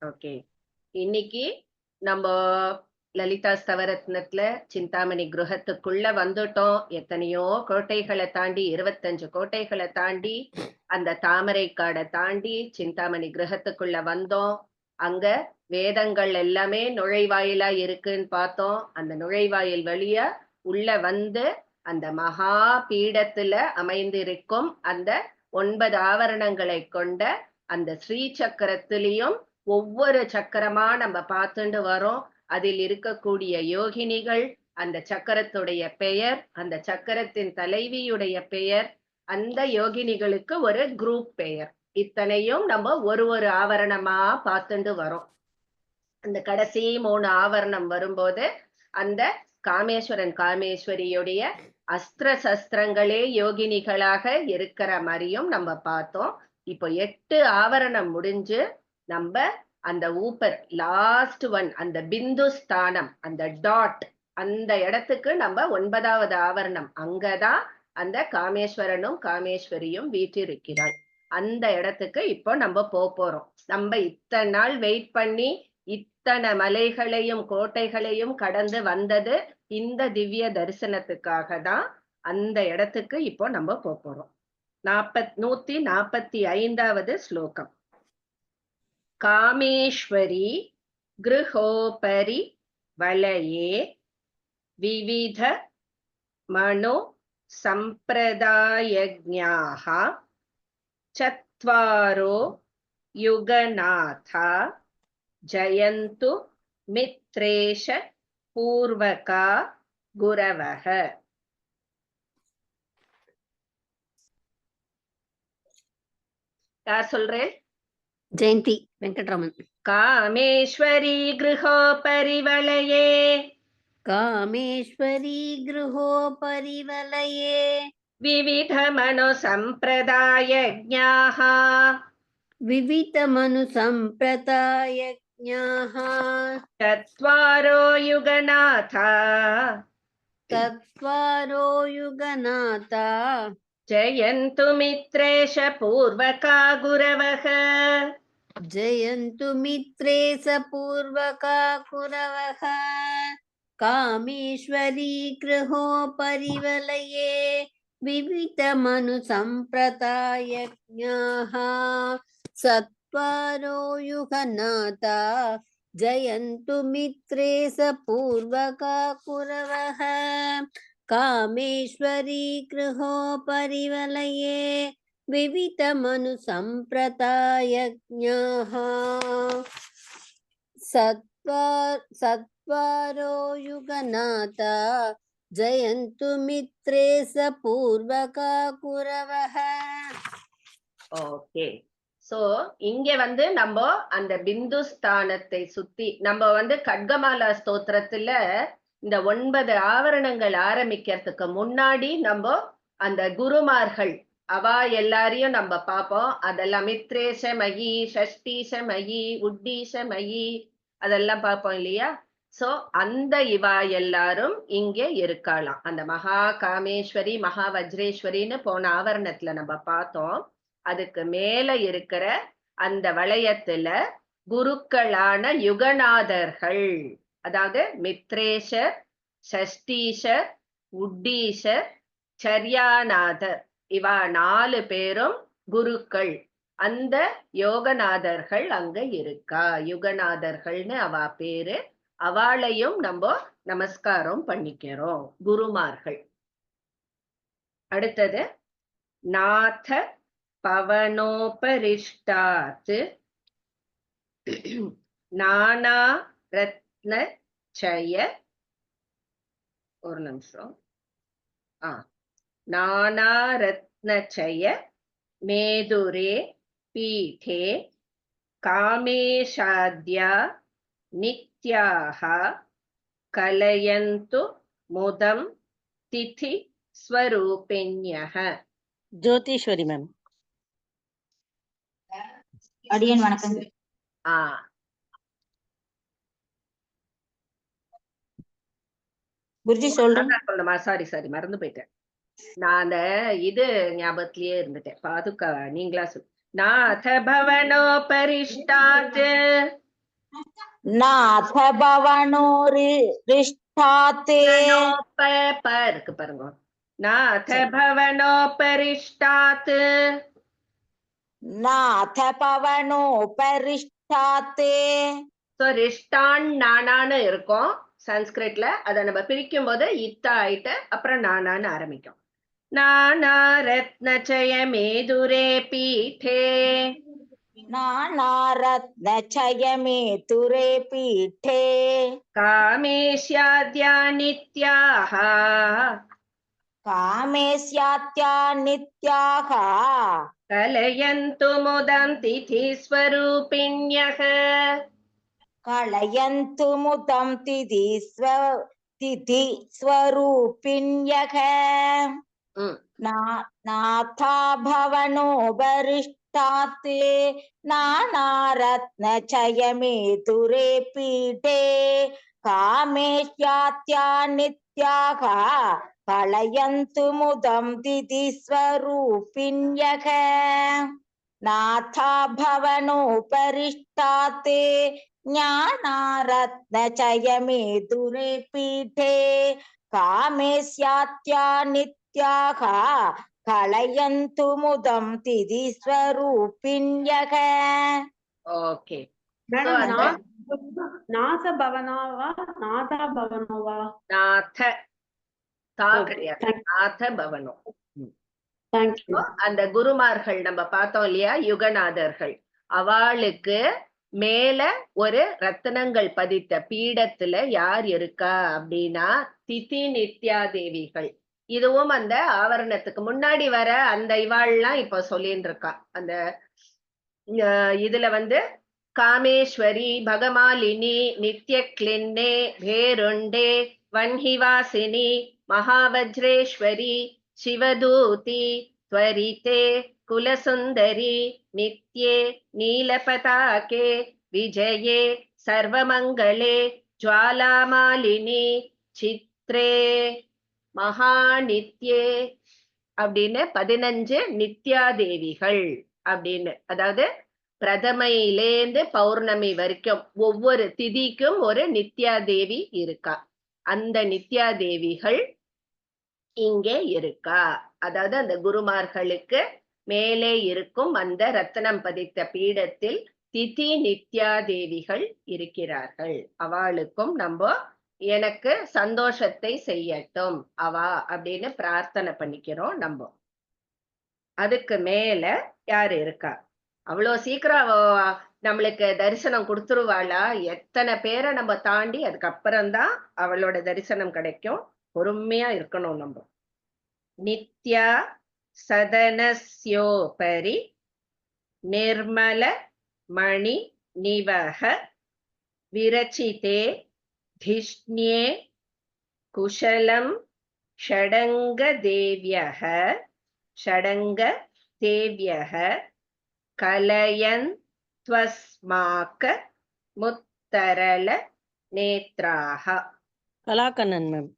Okay, இன்னைக்கு நம்ம லலிதா ஸ்தவரத்னத்துல சிந்தாமணி கிரகத்துக்குள்ள வந்துட்டோம். எத்தனையோ கோட்டைகளை தாண்டி 25 கோட்டைகளை தாண்டி அந்த தாமரை காடை தாண்டி சிந்தாமணி கிரகத்துக்குள்ள வந்தோம். அங்க வேதங்கள் எல்லாமே நுழைவாயிலா இருக்குன்னு பார்த்தோம். அந்த நுழைவாயில் வழியா உள்ள வந்து அந்த மகா பீடத்துல அமைந்திருக்கும் அந்த 9 ஆவரணங்களை கொண்ட அந்த ஸ்ரீ சக்கரத்திலையும் ஒவ்வொரு சக்கரமா நம்ம பார்த்துட்டு வரோம். அதில் இருக்கக்கூடிய யோகினிகள், அந்த சக்கரத்துடைய பெயர், அந்த சக்கரத்தின் தலைவியுடைய பெயர், அந்த யோகினிகளுக்கு ஒரு குரூப் பெயர், இத்தனையும் நம்ம ஒரு ஒரு ஆவரணமா பார்த்துட்டு வரோம். அந்த கடைசி 3 ஆவரணம் வரும்போது அந்த காமேஸ்வரன் காமேஸ்வரியுடைய அஸ்திர சஸ்திரங்களே யோகினிகளாக இருக்கிற மாதிரியும் நம்ம பார்த்தோம். இப்போ 8 ஆவரணம் முடிஞ்சு நம்ம அந்த ஊப்பர் லாஸ்ட் ஒன், அந்த பிந்து ஸ்தானம், அந்த டாட், அந்த இடத்துக்கு நம்ம 9வது ஆவரணம், அங்கதான் அந்த காமேஸ்வரனும் காமேஸ்வரியும் வீற்றிருக்கிறாள். அந்த இடத்துக்கு இப்போ நம்ம போறோம். நம்ம இத்தனை நாள் வெயிட் பண்ணி இத்தனை மலைகளையும் கோட்டைகளையும் கடந்து வந்தது இந்த திவ்ய தரிசனத்துக்காக தான். அந்த இடத்துக்கு இப்போ நம்ம போறோம். 145வது ஸ்லோகம். காமேஸ்வரி கிருஹோபரி வலயே விவித மனோ சம்பிரதாயஜ்ஞாஹ சத்வாரோ யுகநாதா ஜயந்து மித்ரேஷ பூர்வகா குரவஹ. யார் சொல்றேன்? ஜெயந்தி வெங்கட்ராமன். காமேஸ்வரி கிருஹோபரி வலயே, காமேஸ்வரி கிருஹோபரி வலயே விவித மனோ சம்பிரதாயஜ்ஞாஹ விவித மனு சம்பிரதாயஜ்ஞாஹ சத்வாரோ யுகநாதா சத்வாரோ யுகநாதா ஜயந்து மித்ரேஷ பூர்வகா குரவஹ. ஜயந்து மித்ரேஷ பூர்வகா குரவஹ. காமேஸ்வரி கிருஹோபரி வலயே விவித மனு சம்பிரதாயஜ்ஞாஹ சத்வாரோ யுகநாதா ஜயந்து மித்ரேஷ பூர்வகா குரவஹ. காமேஸ்வரி கிருஹோபரி வலயே விவித மனு சம்பிரதாயஜ்ஞாஹ சத்வாரோ யுகநாதா ஜயந்து மித்ரேஷ பூர்வகா குரவஹ. ஓகே, சோ இங்க வந்து நம்ம அந்த பிந்து ஸ்தானத்தை சுத்தி நம்ம கட்கமாலா ஸ்தோத்திரத்துல இந்த 9 ஆவரணங்கள் ஆரம்பிக்கிறதுக்கு முன்னாடி நம்ம அந்த குருமார்கள் அவா எல்லாரையும் நம்ம பார்ப்போம். அதெல்லாம் மித்ரேஷ மயி, ஷஷ்டீஷ மயி, உட்டீஷ மயி, அதெல்லாம் பார்ப்போம் இல்லையா? சோ அந்த இவா எல்லாரும் இங்கே இருக்கலாம். அந்த மகா காமேஸ்வரி மகா வஜ்ரேஸ்வரின்னு போன ஆவரணத்துல நம்ம பார்த்தோம். அதுக்கு மேல இருக்கிற அந்த வளையத்துல குருக்களான யுகநாதர்கள், அதாவது மித்ரேஷர், ஷஷ்டீஷர், உட்டீஷர், சர்யாநாதர், இவா 4 பேரும் குருக்கள். அந்த யோகநாதர்கள் அங்க இருக்கா, யுகநாதர்கள்னு அவா பேரு. அவளையும் நம்ம நமஸ்காரம் பண்ணிக்கிறோம், குருமார்கள். அடுத்தது நாத பவனோபரிஷ்டாத் நானா ரத்ன சய, ஒரு நிமிஷம், நானா ரத்னச்சய மேதுரே பீடே காமேஷாத்யா நித்யாஹ கலயந்து முதம் திதி ஸ்வரூபிண்யஹ. ஜோதிஸ்வரி மேம். அடியன் வணக்கம். குருஜி சொல்றேன். சாரி மறந்து போயிட்டேன். நான் அந்த இது ஞாபகத்திலேயே இருந்துட்டேன். பாதுகா நீங்களா சொல். நாத பவனோபரிஷ்டாத் नाथ भवनोरिष्टात् இருக்கு பாருங்க. நாத பவனோபரிஷ்டாத். नाथ भवनोपरिष्टात् சோ ரிஷ்டான் நானான்னு இருக்கும் சன்ஸ்கிரிட்ல. அதை நம்ம பிரிக்கும் போது இத்தா ஆயிட்டு அப்புறம் நானான்னு ஆரம்பிக்கும். நானா ரத்னச்சய மேதுரே பீठे नानारत्नचयमे तुरे पीठे कामेश्याद्या नित्याः कामेस्यात्या नित्याः कलयन्तु मुदं तिथिस्वरूपिण्यः कलयन्तु मुदं तिथि स्वरूपिण्यः नाथा भवनोपरिष्टात् नानारत्नचयमे तुरे पीठे कामेश्यात्या नित्याः कलयन्तु मुदं तिथि स्वरूपिण्यः नाथा भवनोपरिष्टात् ज्ञानारत्नचयमे तुरे पीठे कामेस्यात्या नित्याः कलयन्तु मुदं तिथि स्वरूपिण्यः. ஓகே. மேடம் நாத பவனோவா நாதா பவனோவா? நாத தா கிடையாது, நாத பவனோ. தேங்க்யூ. அந்த குருமார்கள் நம்ம பார்த்தோம் இல்லையா, யுகநாதர்கள், அவளுக்கு மேல ஒரு ரத்தினங்கள் பதித்த பீடத்துல யார் இருக்கா அப்படின்னா திதி நித்யா தேவிகள். இதுவும் அந்த ஆவரணத்துக்கு முன்னாடி வர அந்த இவாள்லாம் இப்ப சொல்லின்னு இருக்கா. அந்த இதுல காமேஸ்வரி, பகமாலினி, நித்ய கிளின்னே, பேருண்டே, வன்ஹிவாசினி, மகாவஜ்ரேஸ்வரி, சிவதூதி, त्वरिते, कुलसुन्दरी, नित्ये, नीलपताके, विजये, सर्वमङ्गले, ज्वालामालिनी, चित्रे, மகாநித்யே அப்படின்னு 15 நித்யாதேவிகள் அப்படின்னு. அதாவது பிரதமையிலேந்து பௌர்ணமி வரைக்கும் ஒவ்வொரு திதிக்கும் ஒரு நித்யாதேவி இருக்கா. அந்த நித்யாதேவிகள் இங்கே இருக்கா. அதாவது அந்த குருமார்களுக்கு மேலே இருக்கும் அந்த ரத்தனம் பதித்த பீடத்தில் திதி நித்யாதேவிகள் இருக்கிறார்கள். அவளுக்கும் நம்ம எனக்கு சந்தோஷத்தை செய்யட்டும் அவா அப்படின்னு பிரார்த்தனை பண்ணிக்கிறோம் நம்ம. அதுக்கு மேல யாரு இருக்கா? அவ்வளோ சீக்கிரம் நம்மளுக்கு தரிசனம் கொடுத்துருவாளா? எத்தனை பேரை நம்ம தாண்டி அதுக்கப்புறம்தான் அவளோட தரிசனம் கிடைக்கும். பொறுமையா இருக்கணும் நம்ம. நித்யா சதனஸ்யோபரி நிர்மல மணி நிவஹ விரச்சிதே திஷ்ண்யே குஷலம் ஷடங்க தேவ்யஹ கலயன் த்வஸ்மாக முத்தரல நேத்ராஹ. கலாக்கண்ணன் மேம்.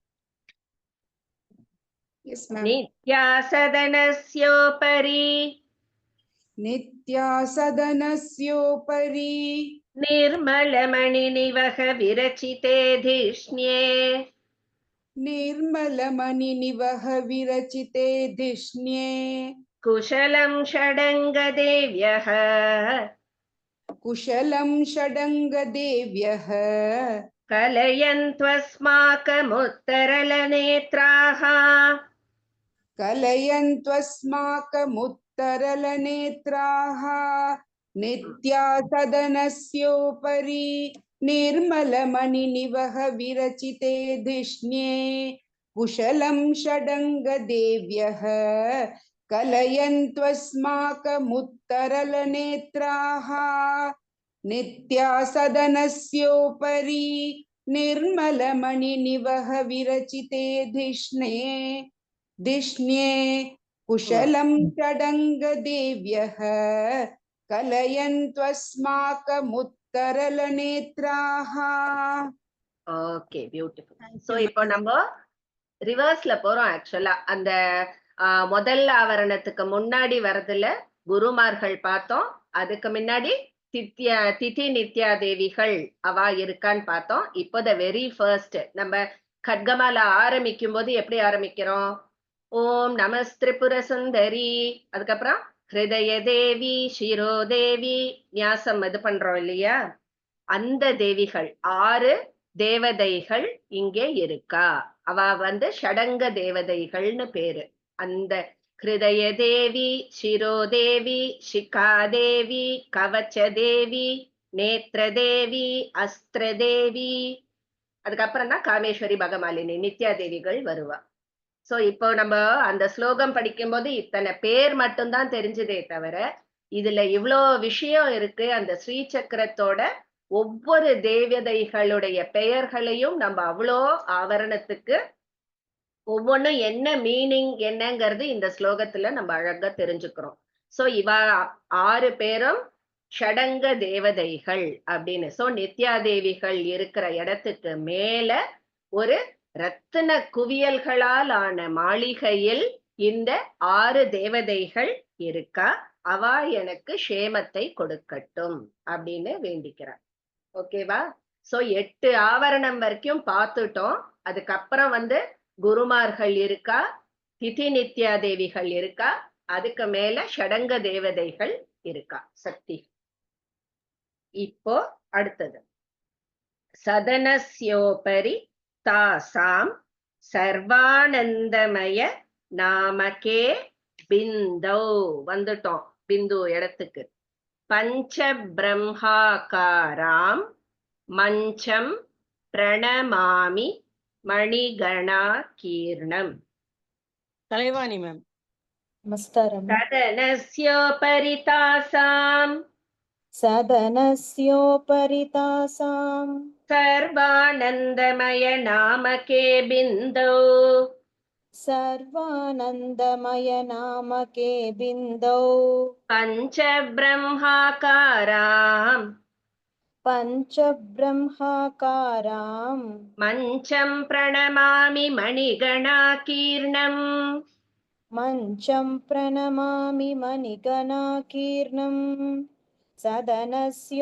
Yes, ma'am. நித்யா சதனஸ்யோபரி निर्मलमणि निवह विरचिते धिष्ण्ये निर्मलमणिनिवह विरचिते धिष्ण्ये कुशलं षडङ्गदेव्यः कलयन्त्वस्माकमुत्तरलनेत्राः नित्या सदनस्योपरि निर्मलमणिनिवह विरचिते धिष्ण्ये कुशलं षडङ्गदेव्यः कलयन्त्वस्माकमुत्तरलनेत्राः नित्या सदनस्योपरि निर्मलमणिनिवह विरचिते धिष्ण्ये कुशलं षडङ्गदेव्यः கலயந்த்வஸ்மாகமுத்தரலநேத்ராஹ. Okay, beautiful. சோ இப்போ நம்ம ரிவர்ஸ்ல போறோம். ஆக்சுவலா அந்த முதல் ஆவரணத்துக்கு முன்னாடி வரதுல குருமார்கள் பார்த்தோம். அதுக்கு முன்னாடி திதி நித்யா தேவிகள் அவா இருக்கான்னு பார்த்தோம். இப்போ த வெரி ஃபர்ஸ்ட் நம்ம கட்கமால ஆரம்பிக்கும் போது எப்படி ஆரம்பிக்கிறோம்? ஓம் நமஸ்திரிபுர சுந்தரி, அதுக்கப்புறம் ஹிருதய தேவி, சிரோதேவி, நியாசம் இது பண்றோம் இல்லையா? அந்த தேவிகள் 6 தேவதைகள் இங்கே இருக்கா. அவ ஷடங்க தேவதைகள்னு பேரு. அந்த ஹிருதய தேவி, சிரோதேவி, சிகாதேவி, கவச்சதேவி, நேத்ரதேவி, அஸ்திரதேவி, அதுக்கப்புறம் தான் காமேஸ்வரி, பகமாலினி, நித்யா தேவிகள் வருவா. சோ இப்போ நம்ம அந்த ஸ்லோகம் படிக்கும்போது இத்தனை பேர் மட்டும்தான் தெரிஞ்சதே தவிர இதுல இவ்வளோ விஷயம் இருக்கு. அந்த ஸ்ரீ சக்கரத்தோட ஒவ்வொரு தேவதைகளுடைய பெயர்களையும் நம்ம அவ்வளோ ஆவரணத்துக்கு ஒவ்வொன்றும் என்ன மீனிங் என்னங்கிறது இந்த ஸ்லோகத்துல நம்ம அழகா தெரிஞ்சுக்கிறோம். சோ இவ 6 பேரும் ஷடங்க தேவதைகள் அப்படின்னு. சோ நித்யா தேவிகள் இருக்கிற இடத்துக்கு மேல ஒரு ரத்தின குவியல்களால் ஆன மாளிகையில் இந்த 6 தேவதைகள் இருக்கா. அவ எனக்கு க்ஷேமத்தை கொடுக்கட்டும் அப்படின்னு வேண்டிக்கிறார். ஓகேவா? சோ 8 ஆவரணம் வரைக்கும் பார்த்துட்டோம். அதுக்கப்புறம் குருமார்கள் இருக்கா, திதி நித்யா தேவிகள் இருக்கா, அதுக்கு மேல ஷடங்க தேவதைகள் இருக்கா, சக்தி. இப்போ அடுத்தது சதனஸ்யோபரி தாசாம் சர்வானந்தமய நாமகே பிந்தௌ வந்துட்டோம். பிந்து இடத்துக்கு. பஞ்ச பிரம்மாகாராம் மஞ்சம் பிரணமாமி மணிகணா கீர்ணம். கலைவாணி மேம். நமஸ்காரம். சதனஸ்யோபரி தாசாம் சதனஸ்யோபரிதாசாம் சர்வானந்தமய நாமகே பிந்தௌ சர்வானந்தமய நாமகே பிந்தௌ பஞ்ச பிரம்மாகாராம் பஞ்ச பிரம்மாகாராம் மஞ்சம் பிரணமாமி மணிகணா கீர்ணம். மஞ்சம் பிரணமாமி மணிகணா கீர்ணம். சதனஸ்யோபரிதாசாம்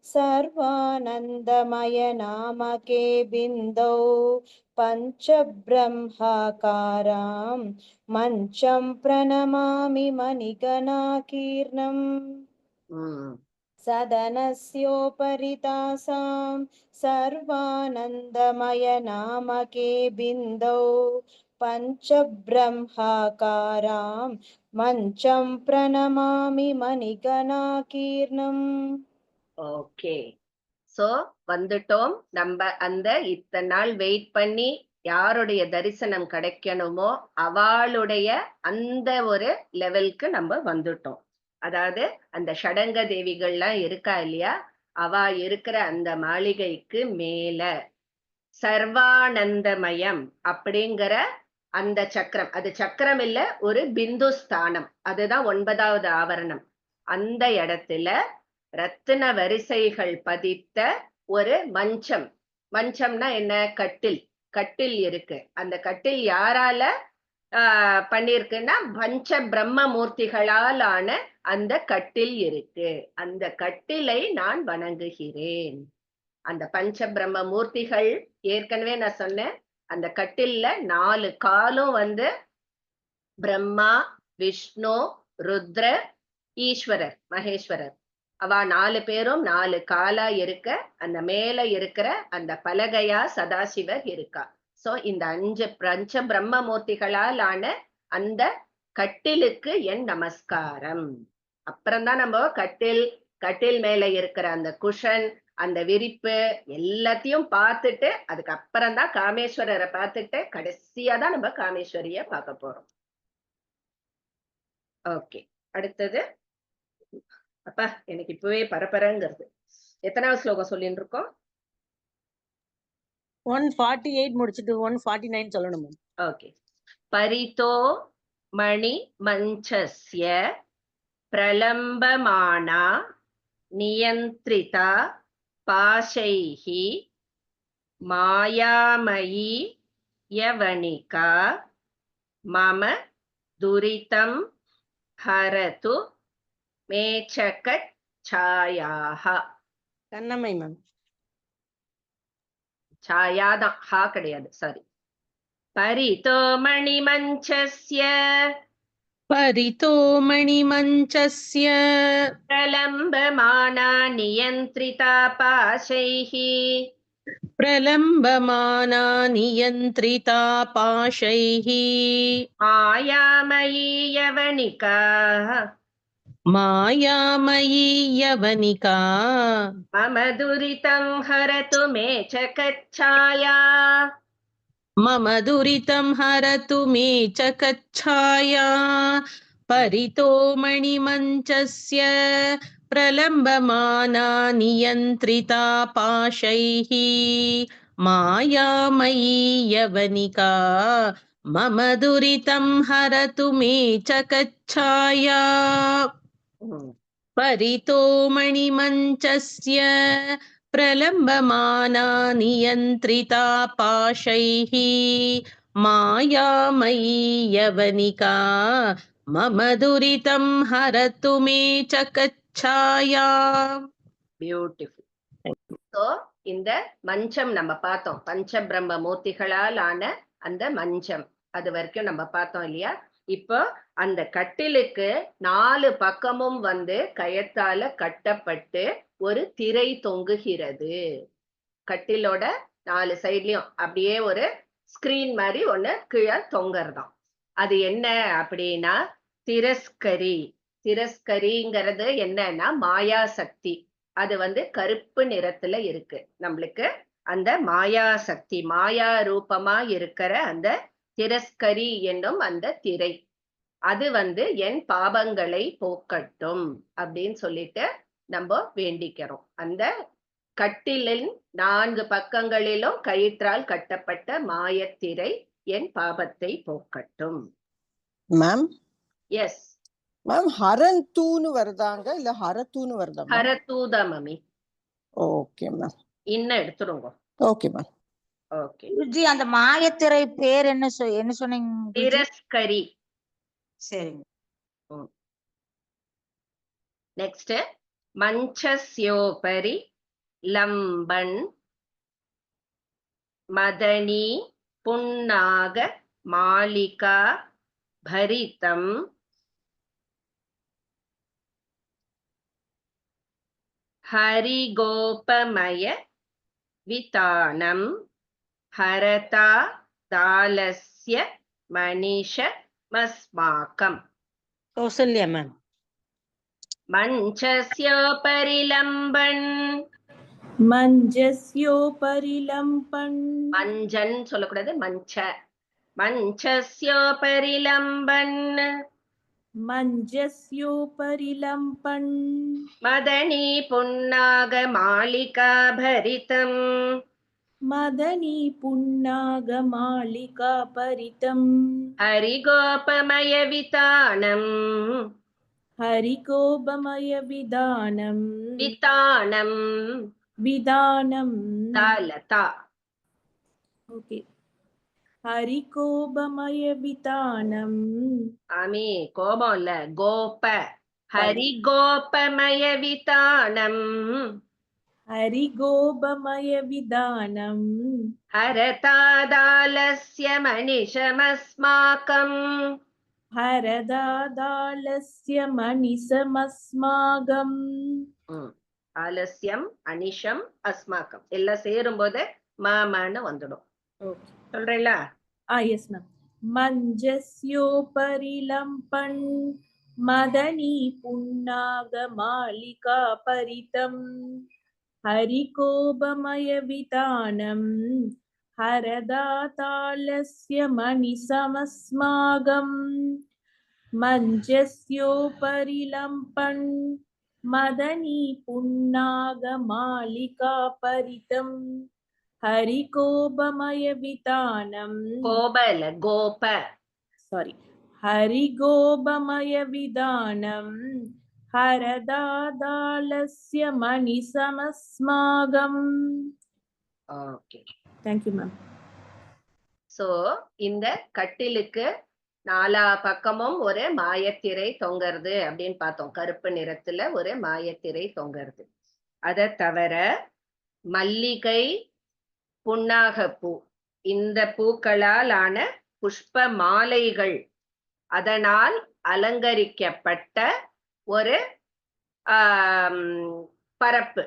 சர்வானந்தமய நாமகே பிந்தௌ பஞ்ச பிரம்மாகாராம் மஞ்சம் பிரணமாமி மணிகணா கீர்ணம். சதனஸ்யோபரிதாசாம் சர்வானந்தமய நாமகே பிந்தௌ பஞ்ச பிரம்மாகாராம் மஞ்சம் பிரணமாமி மணிகணா கீர்ணம். ஓகே. சோ வந்துட்டோம். நம்ம அந்த இத்தனை நாள் வெயிட் பண்ணி யாருடைய தரிசனம் கிடைக்கணுமோ அவளுடைய அந்த ஒரு லெவலுக்கு நம்ம வந்துட்டோம். அதாவது அந்த ஷடங்க தேவிகள்லாம் இருக்கா இல்லையா, அவ இருக்கிற அந்த மாளிகைக்கு மேல சர்வானந்தமயம் அப்படிங்கிற அந்த சக்கரம், அது சக்கரம் இல்ல, ஒரு பிந்து ஸ்தானம், அதுதான் 9வது ஆவரணம். அந்த இடத்துல ரத்தின வரிசைகள் பதித்த ஒரு மஞ்சம். மஞ்சம்னா என்ன? கட்டில். கட்டில் இருக்கு. அந்த கட்டில் யாரால பண்ணிருக்குன்னா பஞ்ச பிரம்ம மூர்த்திகளால் ஆன அந்த கட்டில் இருக்கு. அந்த கட்டிலை நான் வணங்குகிறேன். அந்த பஞ்ச பிரம்ம மூர்த்திகள் ஏற்கனவே நான் சொன்னேன். அந்த கட்டில்ல 4 காலும் பிரம்மா, விஷ்ணு, ருத்ர, ஈஸ்வரர், மகேஸ்வரர். அவ 4 பேரும் 4 காலா இருக்க, அந்த மேல இருக்கிற அந்த பலகையா சதாசிவர் இருக்கா. சோ இந்த 5 பஞ்ச பிரம்ம மூர்த்திகளால் ஆன அந்த கட்டிலுக்கு என் நமஸ்காரம். அப்புறம்தான் நம்ம கட்டில் மேல இருக்கிற அந்த குஷன், அந்த விரிப்பு எல்லாத்தையும் பார்த்துட்டு அதுக்கப்புறம் தான் காமேஸ்வரரை பார்த்துட்டு கடைசியா தான் நம்ம காமேஸ்வரிய பார்க்க போறோம். ஓகே, அடுத்தது. அப்பா எனக்கு இப்பவே பரபரங்கிறது. எத்தனாவது ஸ்லோகம் சொல்லிட்டு இருக்கோம்? 148 முடிச்சிட்டு 149 சொல்லணும் மேம். ஓகே. பரிதோ மணி மஞ்சஸ்ய பிரலம்பமானா நியந்திரிதா பாஷைஹி மாயாமயி யவனிகா மம துரிதம் ஹரது மேச்சகட் சாயாக. கண்ணம்மை மேம். சாயாதான், ஹா கிடையாது, சாரி. பரிதோ மணிமஞ்சஸ்ய परितो मणिमञ्चस्य பிரலம்பமானா நியந்திரிதா பாசைः प्रलम्बमाना नियन्त्रिता पाशैः மாயாமயீ யவனிகா मायामयी यवनिका மம துரிதம் ஹரது மே சகச்சாயா. मम दुरितं हरतु मे च कच्छाया. परितो मणिमञ्चस्य प्रलम्बमाना नियन्त्रिता पाशैः मायामयी यवनिका मम दुरितं हरतु मे च कच्छाया. परितो मणिमञ्चस्य प्रलम्बमाना नियन्त्रिता पाशैः मायामयी यवनिका मम दुरितं हरतु मे च कच्छाया. பியூட்டிஃபுல். ஸோ இந்த மஞ்சம் நம்ம பார்த்தோம், பஞ்ச பிரம்ம மூர்த்திகளால் ஆன அந்த மஞ்சம், அது வரைக்கும் நம்ம பார்த்தோம் இல்லையா. இப்போ அந்த கட்டிலுக்கு 4 பக்கமும் கயத்தால கட்டப்பட்டு ஒரு திரை தொங்குகிறது. கட்டிலோட 4 சைட்லயும் அப்படியே ஒரு ஸ்கிரீன் மாதிரி ஒண்ணு கீழே தொங்கறதாம். அது என்ன அப்படின்னா திரஸ்கரி. திரஸ்கரிங்கிறது என்னன்னா மாயா சக்தி. அது கருப்பு நிறத்துல இருக்கு. நம்மளுக்கு அந்த மாயா சக்தி, மாயா ரூபமா இருக்கிற அந்த திரஸ்கரி என்னும் அந்த திரை, அது என் பாபங்களை போக்கட்டும் அப்படின்னு சொல்லிட்டு நம்ம வேண்டிக்கிறோம். அந்த கட்டிலின் 4 பக்கங்களிலும் கயிற்றால் கட்டப்பட்ட மாயத்திரை என் பாபத்தை போக்கட்டும். மேம் எஸ் மேம், ஹரந்தூன்னு வருதாங்க இல்ல ஹரத்தூன்னு வருதா? ஹரத்தூதா மம்மி. ஓகே மேம், இன்னும் எடுத்துருங்க. Okay ma'am. ஓகே. குருஜி அந்த மாயத்திரை பேர் என்ன என்ன சொன்னீங்க? திரஸ்கரி. சரிங்க. நெக்ஸ்ட் மஞ்சஸ்யோபரி லம்பன் மதனி புன்னாக மாலிகா பரிதம் ஹரிகோபமய விதானம் ஹரதா தாலஸ்ய மனிஷ மஸ்மாகம். கௌசல்யா மேம். மஞ்சஸ்யோபரிலம்பன். மஞ்சஸ்யோபரிலம்பன். மஞ்சன் சொல்லக்கூடாது, மஞ்ச. மஞ்சஸ்யோபரிலம்பன் மஞ்சஸ்யோபரிலம்பன். மதனி புன்னாக மாலிகா பரிதம். மதனி புன்னாக மாலிகா பரிதம். ஹரிகோபமய விதானம். ஹரிகோபமய விதானம். விதானம் விதானம். தாலதா. ஓகே. ஹரிகோபமய விதானம். ஆமி கோபம் இல்ல, கோப. ஹரிகோபமய விதானம். ஹரிகோபமய விதானம். ஹரதாதாலஸ்ய மனிஷமஸ்மாகம். ஹரதாதாலஸ்ய மனிஷமஸ்மாகம். ஆலஸ்யம் அனிஷம் அஸ்மாக்கம் எல்லாம் சேரும் போது மாமான்னு வந்துடும். சொல்றீங்களா? Yes ma'am. மஞ்சஸ்யோபரிலம்பன் மதனி புன்னாக மாலிகா பரிதம். ஹரிகோபமய விதானம். ஹரதாதாலஸ்ய மனிஷமஸ்மாகம். மஞ்சஸ்யோபரிலம்பன் மதனி புன்னாக மாலிகா பரிதம். ஹரிகோபமய விதானம். கோப இல்ல, கோப. சாரி. ஹரிகோபமய விதானம். ஹரதாதாலஸ்ய மனிஷமஸ்மாகம். Okay, thank you ma'am. சோ இந்த கட்டிலுக்கு நாலா பக்கமும் ஒரு மாயத்திரை தொங்கறது அப்படின்னு பார்த்தோம். கருப்பு நிறத்துல ஒரு மாயத்திரை தொங்கறது. அதை தவிர மல்லிகை, புன்னாகப்பூ, இந்த பூக்களால் ஆன புஷ்ப மாலைகள், அதனால் அலங்கரிக்கப்பட்ட ஒரு பரப்பு,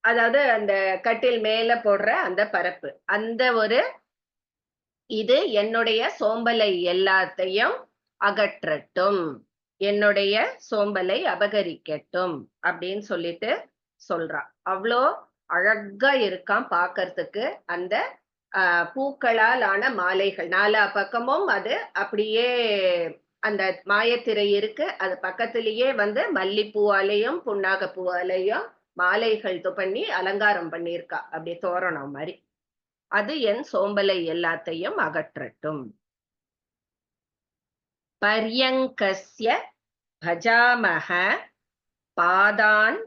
அதாவது அந்த கட்டில் மேல போடுற அந்த பரப்பு, அந்த ஒரு இது என்னுடைய சோம்பலை எல்லாத்தையும் அகற்றட்டும், என்னுடைய சோம்பலை அபகரிக்கட்டும் அப்படின்னு சொல்லிட்டு சொல்றான். அவ்வளோ அழகா இருக்கான் பார்க்கறதுக்கு அந்த பூக்களால் ஆன மாலைகள். நாலா பக்கமும் அது அப்படியே அந்த மாயத்திரை இருக்கு, அது பக்கத்திலேயே வந்து மல்லிப்பூவாலையும் புன்னாக பூவாலையும் மாலைகள் பண்ணி அலங்காரம் பண்ணியிருக்கா, அப்படியே தோரணம் மாதிரி. அது என் சோம்பலை எல்லாத்தையும் அகற்றட்டும். பர்யங்கஸ்ய பஜாமஹ பாதான்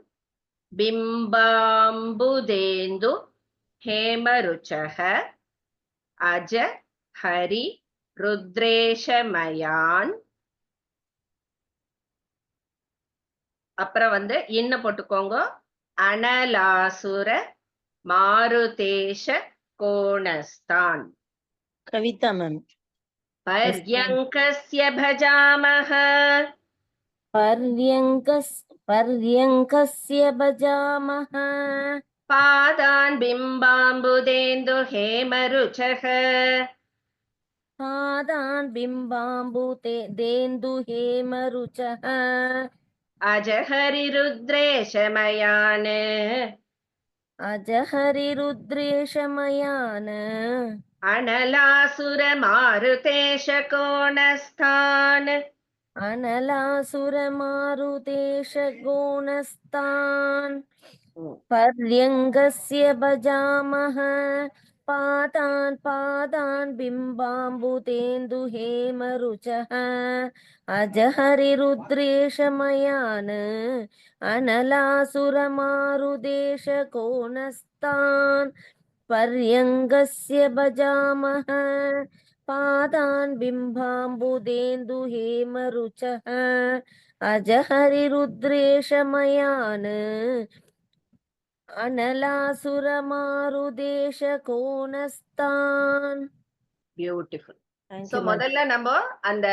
பிம்பாம்புதேந்து ஹேமருச்சஹ அஜ ஹரி ருத்ரேஷமயான். அப்புறம் வந்து இன்ன போட்டுக்கோங்க, அனலாசுர மாருதேஷ கோணஸ்தான். கவிதா மேம். பர்யங்கஸ்ய பஜாமஹ பர்யங்கஸ்ய பஜாமஹ பாதான் பிம்பாம்புதேந்து ஹேமருச்சஹ பாதான் பிம்பாம்புதேந்து ஹேமருச்சஹ அஜஹரி ருத்ரேஷமயான் அஜஹரி ருத்ரேஷமயான் அனலாசுர மாருதேஷ கோணஸ்தான். அனலாசுர மாருதேஷ கோணஸ்தான். பர்யங்கஸ்ய பஜாமஹ பாதான் பாதான் பிம்பாம்புதேந்து ஹேமருச்சஹ அஜஹரி ருத்ரேஷமயான் அனலாசுர மாருதேஷ கோணஸ்தான். பர்யங்கஸ்ய பஜாமஹ பாதான் பிம்பாம்புதேந்து ஹேமருச்சஹ அஜஹரி ருத்ரேஷமயான் அனலாசுர மாருதேஷ கோணஸ்தான். பியூட்டிஃபுல். சோ முதல்ல நம்ம அந்த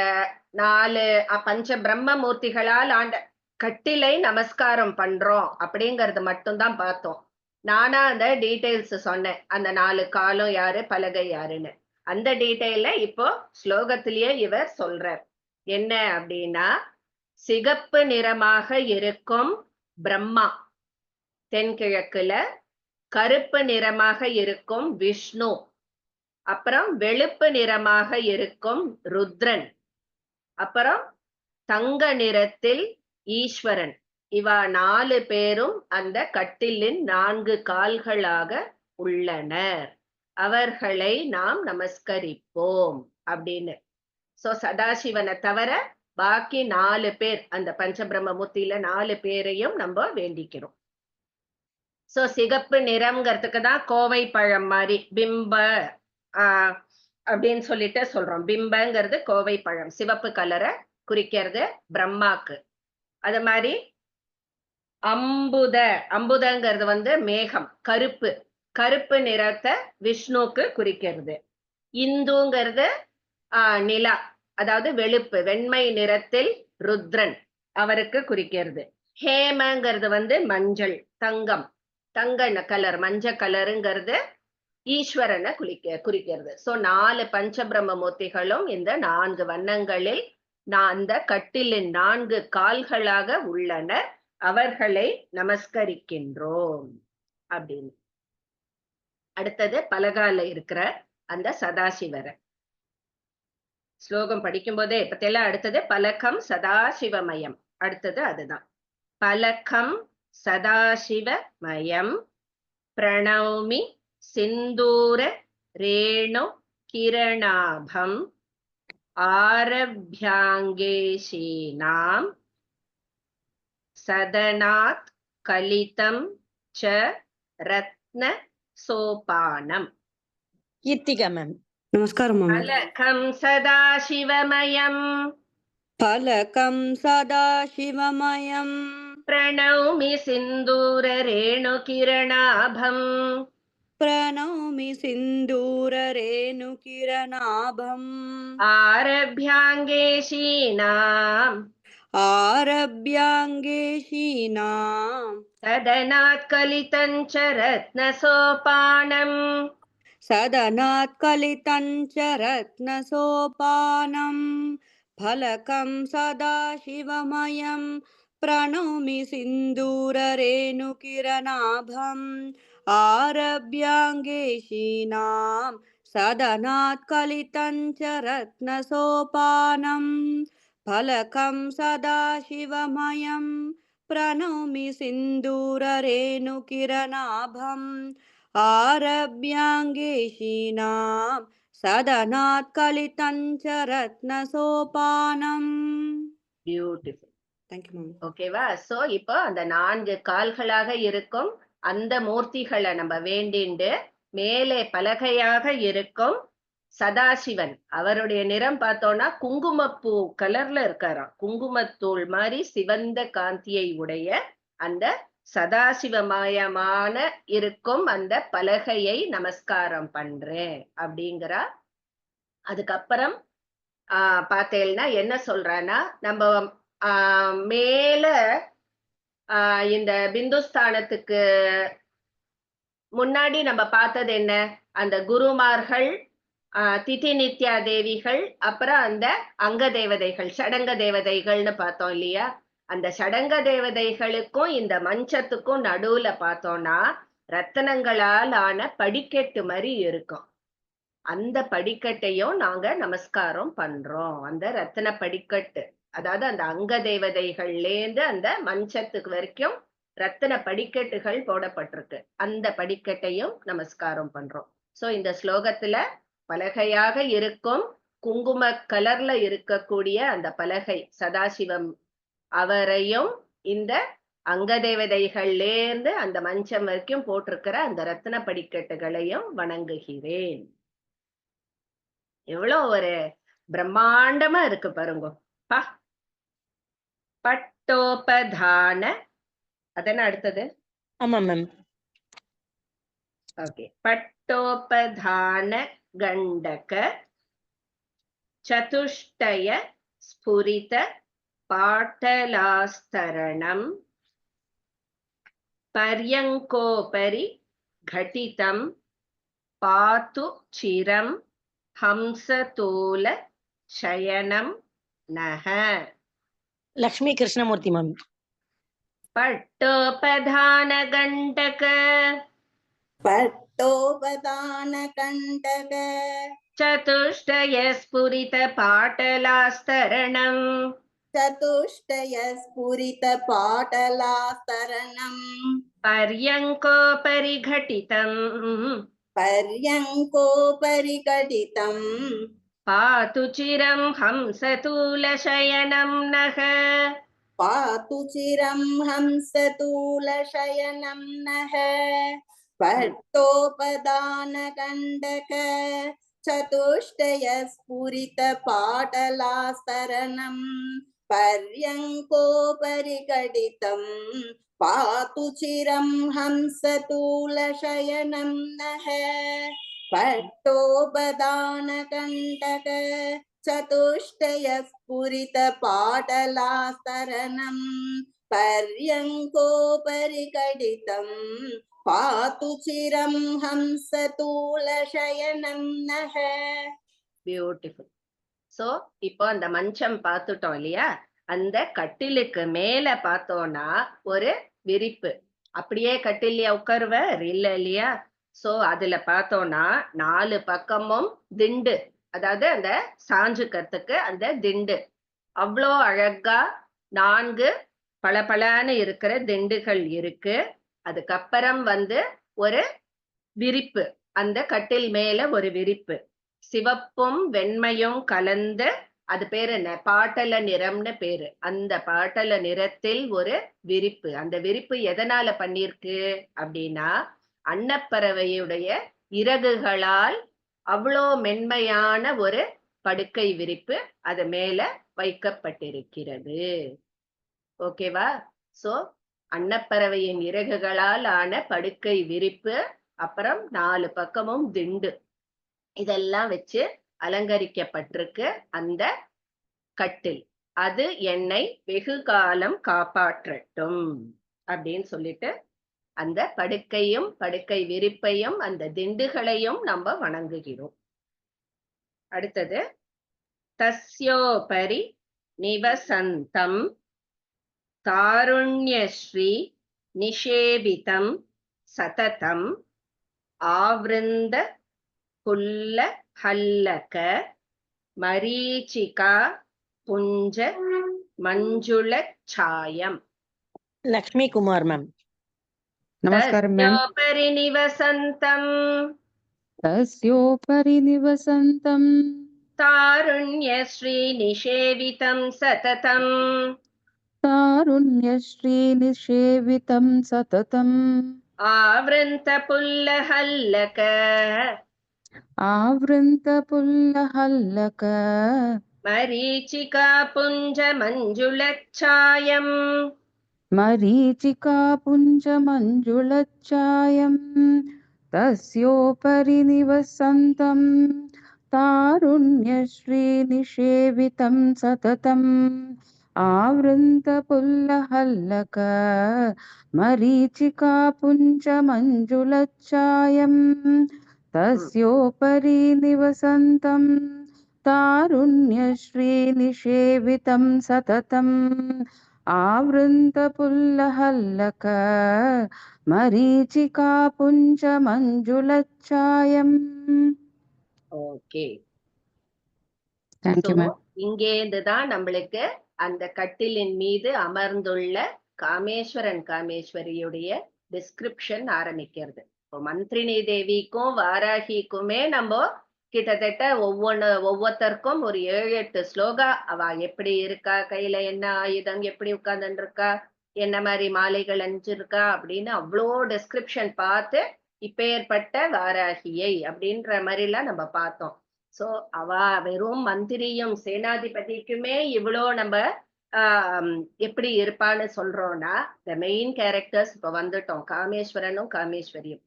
4 பஞ்ச பிரம்ம மூர்த்திகளால் ஆண்ட கட்டிலை நமஸ்காரம் பண்றோம் அப்படிங்கறது மட்டும்தான் பார்த்தோம். நானா அந்த டீடைல்ஸ் சொன்னேன், அந்த 4 காலம் யாரு, பலகை யாருன்னு. அந்த டீடைல இப்போ ஸ்லோகத்திலேயே இவர் சொல்றார். என்ன அப்படின்னா, சிகப்பு நிறமாக இருக்கும் பிரம்மா தென்கிழக்குல, கருப்பு நிறமாக இருக்கும் விஷ்ணு, அப்புறம் வெளுப்பு நிறமாக இருக்கும் ருத்ரன், அப்புறம் தங்க நிறத்தில் ஈஸ்வரன். இவா 4 பேரும் அந்த கட்டிலின் 4 கால்களாக உள்ளனர். அவர்களை நாம் நமஸ்கரிப்போம் அப்படின்னு. சோ சதாசிவனை தவிர பாக்கி 4 பேர், அந்த பஞ்சபிரம்ம மூர்த்தியில 4 பேரையும் நம்ம வேண்டிக்கிறோம். சோ சிகப்பு நிறம்ங்கிறதுக்கு தான் கோவை பழம் மாதிரி பிம்ப அப்படின்னு சொல்லிட்டு சொல்றோம். பிம்பங்கிறது கோவை பழம், சிவப்பு கலரை குறிக்கிறது பிரம்மாக்கு. அது மாதிரி அம்புதங்கிறது வந்து மேகம், கருப்பு, கருப்பு நிறத்தை விஷ்ணுக்கு குறிக்கிறது. இந்துங்கிறது நிலா, அதாவது வெளுப்பு, வெண்மை நிறத்தில் ருத்ரன், அவருக்கு குறிக்கிறது. ஹேமங்கிறது வந்து மஞ்சள், தங்கம், தங்க கலர், மஞ்சள் கலருங்கிறது ஈஸ்வரனை குறிக்கிறது. சோ 4 பஞ்சபிரம்ம மூர்த்திகளும் இந்த 4 வண்ணங்களில் அந்த கட்டிலின் 4 கால்களாக உள்ளனர். அவர்களை நமஸ்கரிக்கின்றோம் அப்படின்னு. அடுத்தது பலகால இருக்கிற அந்த சதாசிவரை ஸ்லோகம் படிக்கும் போதே இப்பத்தெல்லாம் அடுத்தது பலகம் சதாசிவமயம். அடுத்தது அதுதான் பலகம் சதாசிவமயம் பிரணௌமி சிந்தூர ரேணு கிரணாபம் ஆரப்யாங்கேஷீனாம் சதனாத் கலிதம் ச ரத்ன சோபானம். கீர்த்திகா மேம். நமஸ்காரம் மாமி. பலகம் சதா சிவமயம் பலகம் சதா சிவமயம் பிரணௌமி சிந்தூர ரேணுகிரணாபம் பிரணௌமி சிந்தூர ரேணுகிரணாபம் ஆரப்யாங்கேஷீனாம் ஆரப்யாங்கேஷீனாம் சதனாத் கலிதஞ்ச ரத்னசோபானம் சதனாத் கலிதஞ்ச ரத்னசோபானம் பலகம் சதா சிவமயம் பிரணௌமி சிந்தூர ரேணுகிரணாபம் ஆரப்யாங்கேஷீனாம் சதனாத் கலிதஞ்ச ரத்னசோபானம் பலகம் சதா சிவமயம் பிரணௌமி சிந்தூர ரேணுகிரணாபம் ஆரப்யாங்கேஷீனாம் சதனாத் கலிதஞ்ச ரத்னசோபானம். பியூட்டிஃபுல். Thank you ma'am. ஓகேவா? சோ இப்போ அந்த 4 கால்களாக இருக்கும் அந்த மூர்த்திகளை நம்ம வேண்டிண்டு மேலே பலகையாக இருக்கும் சதாசிவன், அவருடைய நிறம் பார்த்தோம்னா குங்குமப்பூ கலர்ல இருக்காராம். குங்குமத்தூள் மாதிரி சிவந்த காந்தியை உடைய அந்த சதாசிவமயமான இருக்கும் அந்த பலகையை நமஸ்காரம் பண்றேன் அப்படிங்கிறா. அதுக்கப்புறம் பார்த்தேன்னா என்ன சொல்றான்னா, நம்ம மேல இந்த பிந்துஸ்தானத்துக்கு முன்னாடி நம்ம பார்த்தது என்ன, அந்த குருமார்கள், திதி நித்யா தேவிகள், அப்புறம் அந்த அங்க தேவதைகள், சடங்க தேவதைகள்னு பார்த்தோம் இல்லையா? அந்த சடங்க தேவதைகளுக்கும் இந்த மஞ்சத்துக்கும் நடுவுல பார்த்தோம்னா ரத்தனங்களால் ஆன படிக்கட்டு மாதிரி இருக்கும். அந்த படிக்கட்டையும் நாங்க நமஸ்காரம் பண்றோம். அந்த ரத்தன படிக்கட்டு, அதாவது அந்த அங்க தேவதைகள்லேருந்து அந்த மஞ்சத்துக்கு வரைக்கும் ரத்தன படிக்கட்டுகள் போடப்பட்டிருக்கு. அந்த படிக்கட்டையும் நமஸ்காரம் பண்றோம். சோ இந்த ஸ்லோகத்துல பலகையாக இருக்கும் குங்கும கலர்ல இருக்கக்கூடிய அந்த பலகை சதாசிவம், அவரையும் இந்த அங்க தேவதைகள்லேருந்து அந்த மஞ்சம் வரைக்கும் போட்டிருக்கிற அந்த ரத்தின படிக்கட்டுகளையும் வணங்குகிறேன். எவ்வளவு ஒரு பிரம்மாண்டமா இருக்கு பாருங்க. பட்டோபதான, அதன அடுத்தது. ஆமா மேம். ஓகே. பட்டோபதான கண்டக சதுஷ்டய ஸ்புரித பாட்டலாஸ்தரணம் பர்யங்கோபரி घटितं பாத்து சிரம் ஹம்சதூல சயனம் நஹ. லக்ஷ்மி கிருஷ்ணமூர்த்தி மேம். பட்டோபதான கண்டக பட்டோபதான கண்டக சதுஷ்டய ஸ்புரித பாட்டலாஸ்தரணம் சதுஷ்டய ஸ்புரித பாட்டலாஸ்தரணம் பர்யங்கோபரி घटितं பர்யங்கோபரி घटितं பாது சிரம் ஹம்சதூலசயனம் நஹ. பாது சிரம் ஹம்சதூலசயனம் நஹ. பட்டோபதான கண்டக சதுஷ்டய ஸ்புரித பாட்டலாஸ்தரணம் பர்யங்கோபரி घटितं பாது சிரம் ஹம்சதூலசயனம் நஹ. பட்டோபதான கண்டக சதுஷ்டய ஸ்புரித பாட்டலாஸ்தரணம் பர்யங்கோபரி घटितं பாது சிரம் ஹம்சதூலசயனம் நஹ. பியூட்டிஃபுல். சோ இப்போ அந்த மஞ்சம் பார்த்துட்டோம் இல்லையா? அந்த கட்டிலுக்கு மேல பார்த்தோம்னா ஒரு விரிப்பு. அப்படியே கட்டிலையா உட்காருவர் இல்ல இல்லையா? சோ அதுல பார்த்தோம்னா 4 பக்கமும் திண்டு, அதாவது அந்த சாஞ்சுக்கிறதுக்கு அந்த திண்டு அவ்வளோ அழகா 4 பளபளன்னு இருக்கிற திண்டுகள் இருக்கு. அதுக்கப்புறம் ஒரு விரிப்பு, அந்த கட்டில் மேல ஒரு விரிப்பு, சிவப்பும் வெண்மையும் கலந்த, அது பேரு என்ன, பாட்டல நிறம்னு பேரு. அந்த பாட்டல நிறத்தில் ஒரு விரிப்பு. அந்த விரிப்பு எதனால பண்ணிருக்கு அப்படின்னா, அன்னப்பறவையுடைய இறகுகளால் அவ்வளோ மென்மையான ஒரு படுக்கை விரிப்பு அது மேல வைக்கப்பட்டிருக்கிறது. ஓகேவா? சோ அன்னப்பறவையின் இறகுகளால் ஆன படுக்கை விரிப்பு, அப்புறம் 4 பக்கமும் திண்டு, இதெல்லாம் வச்சு அலங்கரிக்கப்பட்டிருக்கு அந்த கட்டில். அது என்னை வெகு காலம் காப்பாற்றட்டும் அப்படின்னு சொல்லிட்டு அந்த படுக்கையும் படுக்கை விரிப்பையும் அந்த திண்டுகளையும் நம்ம வணங்குகிறோம். அடுத்தது தஸ்யோபரி நிவசந்தம் தாருண்யஸ்ரீ நிஷேபிதம் சததம் ஆவ்ருந்த புல்ல ஹல்லக மரீச்சிகா புஞ்ச மஞ்சுள சாயம். லக்ஷ்மி குமார் மேம். நமஸ்காரம் மேம். தஸ்யோபரி நிவசந்தம் தஸ்யோபரி நிவசந்தம் தாருண்யஸ்ரீ நிஷேவிதம் சததம் தாருண்யஸ்ரீ நிஷேவிதம் சததம் ஆவ்ருந்த புல்ல ஹல்லக ஆவ்ருந்த புல்லஹல்லக மரீச்சிகா புஞ்ச மஞ்சுள சாயம். மரீச்சிகா புஞ்ச மஞ்சுளச்சாயம் தஸ்யோபரி நிவசந்தம் தாருண்யஸ்ரீ நிஷேவிதம் சததம் ஆவ்ருந்த புல்லஹல்லக மரீச்சிகா புஞ்ச மஞ்சுளச்சாயம் தஸ்யோபரி நிவசந்தம் தாருண்யஸ்ரீ நிஷேவிதம் சததம் ஆவ்ருந்த புல்லஹல்லக மரீச்சிகா புஞ்ச மஞ்சுளச்சாயம். ஓகே. Thank you ma'am. இங்கேருந்து தான் நம்மளுக்கு அந்த கட்டிலின் மீது அமர்ந்துள்ள காமேஸ்வரன் காமேஸ்வரியுடைய டிஸ்கிரிப்ஷன் ஆரம்பிக்கிறது. இப்போ மந்திரினி தேவிக்கும் வாராகிக்குமே நம்ம கிட்டத்தட்ட ஒவ்வொருத்தருக்கும் ஒரு 7-8 ஸ்லோகா, அவ எப்படி இருக்கா, கையில என்ன ஆயுதம், எப்படி உட்கார்ந்துட்டு இருக்கா, என்ன மாதிரி மாலைகள் அணிஞ்சிருக்கா அப்படின்னு அவ்வளோ டிஸ்கிரிப்ஷன் பார்த்து இப்பேற்பட்ட வாராகியை அப்படின்ற மாதிரி எல்லாம் நம்ம பார்த்தோம். சோ அவ வெறும் மந்திரியும் சேனாதிபதிக்குமே இவ்வளோ நம்ம எப்படி இருப்பான்னு சொல்றோம்னா, த மெயின் கேரக்டர்ஸ் இப்ப வந்துட்டோம், காமேஸ்வரனும் காமேஸ்வரியும்.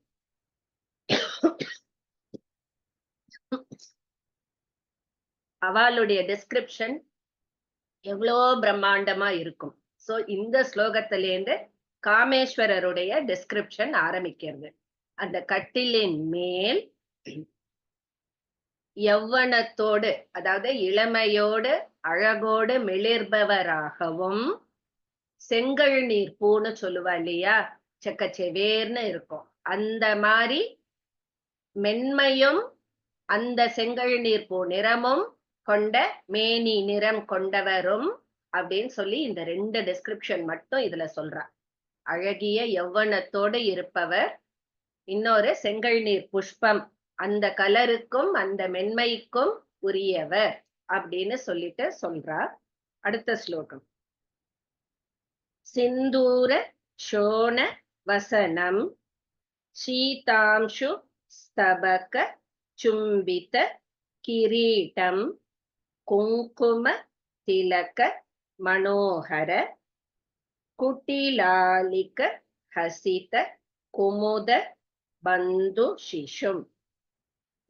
அவளுடைய டிஸ்கிரிப்ஷன் எவ்வளோ பிரம்மாண்டமா இருக்கும். சோ இந்த ஸ்லோகத்திலேருந்து காமேஸ்வரருடைய டிஸ்கிரிப்ஷன் ஆரம்பிக்கிறது. அந்த கட்டிலின் மேல் யௌவனத்தோடு, அதாவது இளமையோடு அழகோடு மிளிர்பவராகவும், செங்கல் நீர் பூன்னு சொல்லுவா இல்லையா, செக்கச்செவேர்னு இருக்கும், அந்த மாதிரி மென்மையும் அந்த செங்கல் நீர் பூ நிறமும் கொண்ட மேனி நிறம் கொண்டவரும் அப்படின்னு சொல்லி இந்த 2 டிஸ்கிரிப்ஷன் மட்டும் இதுல சொல்றா. அழகிய யௌவனத்தோடு இருப்பவர், இன்னொரு செங்கல் நீர் புஷ்பம், அந்த கலருக்கும் அந்த மென்மைக்கும் உரியவர் அப்படின்னு சொல்லிட்டு சொல்றா. அடுத்த ஸ்லோகம். சிந்தூர சோண வசனம் சீதாம்சு ஸ்தபக சும்பித கிரீடம் குங்கும திலக மனோகர குட்டிலாலிக ஹசித குமுத பந்து சிஷும்.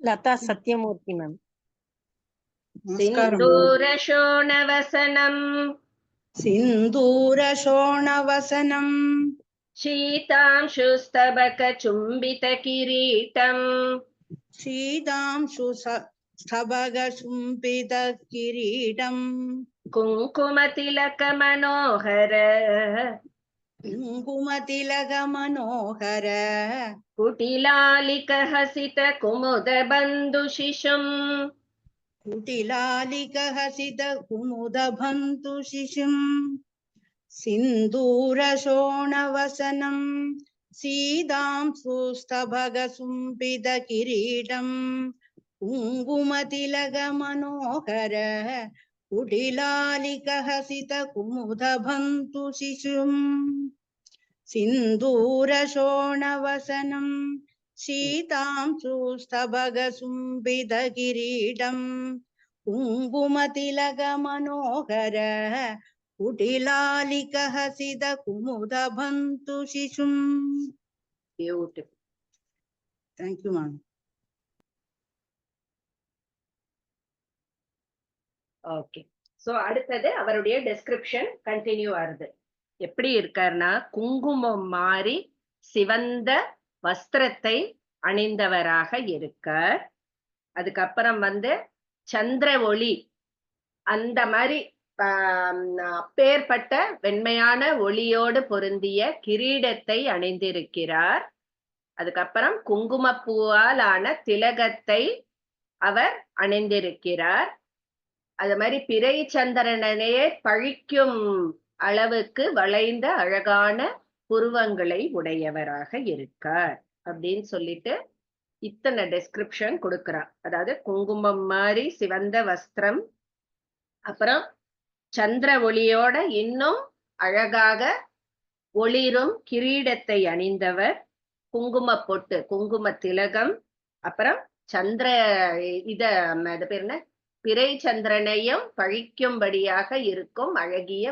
லதா சத்யமூர்த்தி மேம். சிந்தூர சோணவசனம் சிந்தூரசோணவசனம் शीतांशुस्तबक चुम्बित किरीटम् शीतांशु स्तबग सुम्पित किरीटम् कुङ्कुमतिलक मनोहर कुङ्कुमतिलक मनोहर कुटिलालिक हसित कुमुद बन्धु शिशुम् कुटिलालिक हसित कुमुद बन्धु शिशुम् सिन्दूरशोणवसनं सीतांशुस्तभगसुम्पित किरीटं कुङ्कुमतिलकमनोहर कुटिलालिकहसित कुमुदबन्धु शिशुम् सिन्दूरशोणवसनं शीतांशुस्तभगसुम्बितकिरीटम् कुङ्कुमतिलकमनोहर कुटिलालिकहसितकुमुदभन्तु शिशुम्. Beautiful. Thank you, ma'am. Okay. So அடுத்தது அவருடைய டெஸ்கிரிப்ஷன் கண்டினியூ ஆகுது. எப்படி இருக்காருன்னா, குங்குமம் மாறி சிவந்த வஸ்திரத்தை அணிந்தவராக இருக்கார். அதுக்கப்புறம் சந்திர ஒளி அந்த மாதிரி அப்பேற்பட்ட வெண்மையான ஒளியோடு பொருந்திய கிரீடத்தை அணிந்திருக்கிறார். அதுக்கப்புறம் குங்குமப்பூவால் ஆன திலகத்தை அவர் அணிந்திருக்கிறார். அது மாதிரி பிறை சந்திரனையே பழிக்கும் அளவுக்கு வளைந்த அழகான புருவங்களை உடையவராக இருக்கார் அப்படின்னு சொல்லிட்டு இத்தனை டெஸ்கிரிப்ஷன் கொடுக்கிறார். அதாவது குங்குமம் மாதிரி சிவந்த வஸ்திரம், அப்புறம் சந்திர ஒளியோட இன்னும் அழகாக ஒளிரும் கிரீடத்தை அணிந்தவர், குங்கும பொட்டு குங்கும திலகம், அப்புறம் சந்திர அது பேர் என்ன, பிறை சந்திரனையும் பழிக்கும்படியாக இருக்கும் அழகிய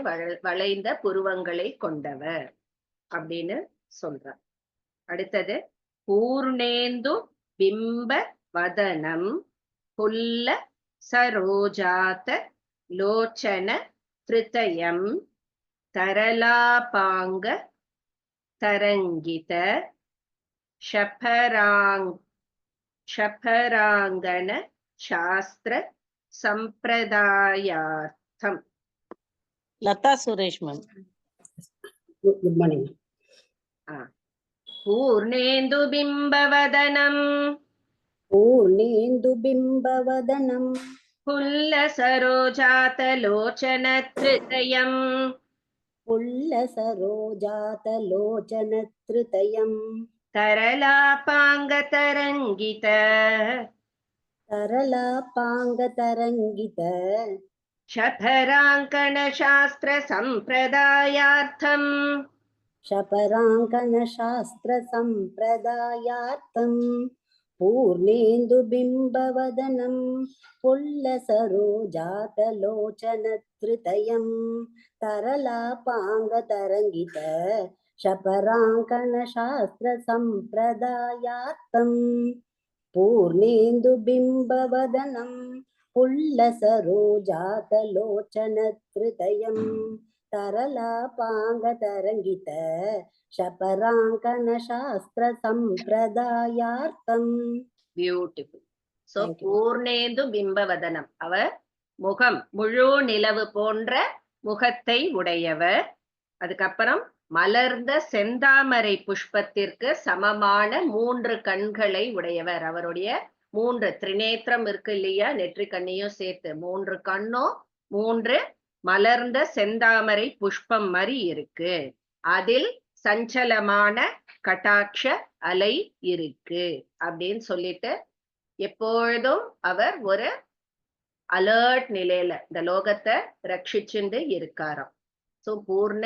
வளைந்த புருவங்களை கொண்டவர் அப்படின்னு சொல்றார். அடுத்தது பூர்ணேந்து பிம்ப வதனம் புல்ல சரோஜாத லோச்சன த்ரிதயம் தரலாபாங்க தரங்கித ஷபராங்கன சாஸ்திர சம்பிரதாயார்த்தம். Latha Suresh ma'am. Good morning. பூர்ணேந்து பிம்பவதனம் பூர்ணேந்துபிம்பவதனம் புல்ல சரோஜாத லோச்சன த்ரிதயம் पुल्लसरोजातलोचनत्रितयम् தரலாபாங்க தரங்கித तरलापाङ्गतरङ्गित ஷபராங்கண சாஸ்திர சம்பிரதாயார்த்தம் शपराङ्कनशास्त्रसम्प्रदायार्थम् पूर्णेन्दुबिम्बवदनं पुल्लसरोजातलोचनत्रितयम् तरलापाङ्गतरङ्गित शपराङ्कनशास्त्रसम्प्रदायार्थम् पूर्णेन्दुबिम्बवदनं पुल्लसरोजातलोचनत्रितयम् तरलापाङ्गतरङ्गित शपराङ्कनशास्त्रसम्प्रदायार्थम्. பியூட்டிஃபுல். சோ பூர்ணேந்து பிம்பவதனம், அவர் முகம் முழு நிலவு போன்ற முகத்தை உடையவர். அதுக்கப்புறம் மலர்ந்த செந்தாமரை புஷ்பத்திற்கு சமமான 3 கண்களை உடையவர். அவருடைய 3 திரிநேத்திரம் இருக்கு இல்லையா, நெற்றி கண்ணையும் சேர்த்து 3 கண்ணும் 3 மலர்ந்த செந்தாமரை புஷ்பம் மாதிரி இருக்கு. அதில் சஞ்சலமான கட்டாட்ச அலை இருக்கு அப்படின்னு சொல்லிட்டு எப்பொழுதும் அவர் ஒரு அலர்ட் நிலையில இந்த லோகத்தை ரட்சிச்சுண்டு இருக்காராம். சோ பூர்ண